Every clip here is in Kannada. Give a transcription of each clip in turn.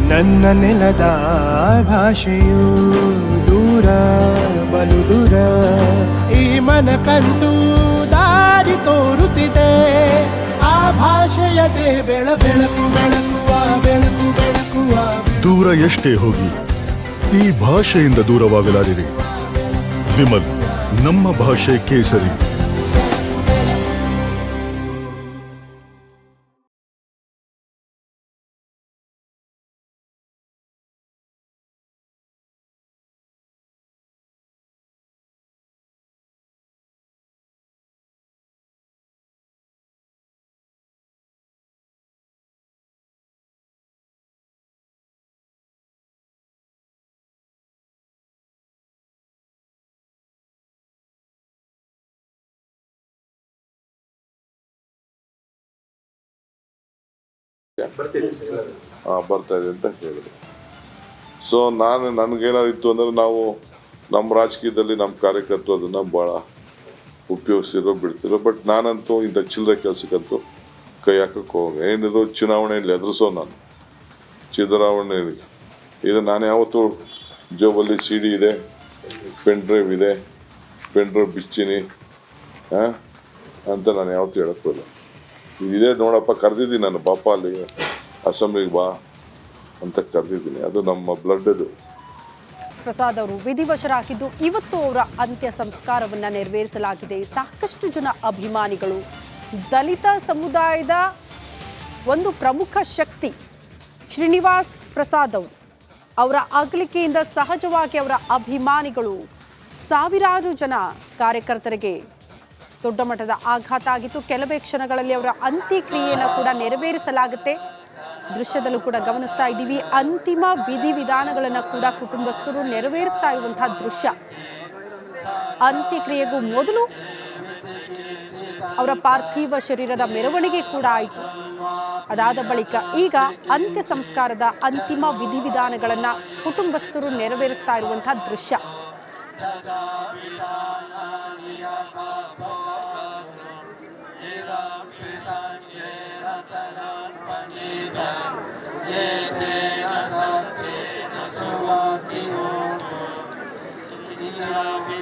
ನನ್ನ ನೆಲದ ಭಾಷೆಯು ದೂರ ಬಲು ದೂರ, ಈ ಮನಕಂತೂ ದಾರಿ ತೋರುತ್ತಿದೆ. ಆ ಭಾಷೆಯದೇ ಬೆಳಕು ಬೆಳಕುವ ಬೆಳಕು ಬೆಳಕುವ. ದೂರ ಎಷ್ಟೇ ಹೋಗಿ ಈ ಭಾಷೆಯಿಂದ ದೂರವಾಗಲಾರಿರಿ. ವಿಮಲ್, ನಮ್ಮ ಭಾಷೆ ಕೇಸರಿ. ಬರ್ತಾ ಇದೆ ಅಂತ ಹೇಳಿದ್ರು. ಸೊ ನನಗೇನಾದ್ರು ಇತ್ತು ಅಂದರೆ, ನಾವು ನಮ್ಮ ರಾಜಕೀಯದಲ್ಲಿ ನಮ್ಮ ಕಾರ್ಯಕರ್ತರು ಅದನ್ನು ಭಾಳ ಉಪಯೋಗಿಸಿರೋ ಬಿಡ್ತಿರೋ. ಬಟ್ ನಾನಂತೂ ಇಂಥ ಚಿಲ್ಲರೆ ಕೆಲಸಕ್ಕಂತೂ ಕೈ ಹಾಕಕ್ಕೆ ಹೋಗಿ ಏನಿರೋ ಚುನಾವಣೆಯಲ್ಲಿ ಎದುರಿಸೋ ನಾನು ಸಿದ್ದರಾಮಯ್ಯ. ಇದು ನಾನು ಯಾವತ್ತೂ ಜೋಬಲ್ಲಿ CD ಇದೆ, ಪೆನ್ ಡ್ರೈವ್ ಇದೆ, ಪೆನ್ ಡ್ರೈವ್ ಬಿಚ್ಚಿನಿ ಅಂತ ನಾನು ಯಾವತ್ತೂ ಹೇಳೋಕ್ಕಿಲ್ಲ. ಇದೇ ನೋಡಪ್ಪ, ಕರೆದಿದ್ದೀನಿ ನಾನು, ಬಾಪ ಅಲ್ಲಿ ಅಸೆಂಬ್ಲಿಗೆ ಬಾ ಅಂತ ಕರೆದಿದ್ದೀನಿ. ಅದು ನಮ್ಮ ಬ್ಲಡ್. ಅದು ಪ್ರಸಾದ್ ಅವರು ವಿಧಿವಶರಾಗಿದ್ದು ಇವತ್ತು ಅವರ ಅಂತ್ಯ ಸಂಸ್ಕಾರವನ್ನು ನೆರವೇರಿಸಲಾಗಿದೆ. ಸಾಕಷ್ಟು ಜನ ಅಭಿಮಾನಿಗಳು, ದಲಿತ ಸಮುದಾಯದ ಒಂದು ಪ್ರಮುಖ ಶಕ್ತಿ ಶ್ರೀನಿವಾಸ್ ಪ್ರಸಾದ್ ಅವರು, ಅವರ ಅಗಲಿಕೆಯಿಂದ ಸಹಜವಾಗಿ ಅವರ ಅಭಿಮಾನಿಗಳು, ಸಾವಿರಾರು ಜನ ಕಾರ್ಯಕರ್ತರಿಗೆ ದೊಡ್ಡ ಮಟ್ಟದ ಆಘಾತ ಆಗಿತ್ತು. ಕೆಲವೇ ಕ್ಷಣಗಳಲ್ಲಿ ಅವರ ಅಂತ್ಯಕ್ರಿಯೆಯನ್ನು ಕೂಡ ನೆರವೇರಿಸಲಾಗುತ್ತೆ. ದೃಶ್ಯದಲ್ಲೂ ಕೂಡ ಗಮನಿಸ್ತಾ ಇದ್ದೀವಿ. ಅಂತಿಮ ವಿಧಿವಿಧಾನಗಳನ್ನು ಕೂಡ ಕುಟುಂಬಸ್ಥರು ನೆರವೇರಿಸ್ತಾ ಇರುವಂತಹ ದೃಶ್ಯ. ಅಂತ್ಯಕ್ರಿಯೆಗೂ ಮೊದಲು ಅವರ ಪಾರ್ಥಿವ ಶರೀರದ ಮೆರವಣಿಗೆ ಕೂಡ ಆಯಿತು. ಅದಾದ ಬಳಿಕ ಈಗ ಅಂತ್ಯ ಸಂಸ್ಕಾರದ ಅಂತಿಮ ವಿಧಿವಿಧಾನಗಳನ್ನು ಕುಟುಂಬಸ್ಥರು ನೆರವೇರಿಸ್ತಾ ಇರುವಂತಹ ದೃಶ್ಯ.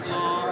So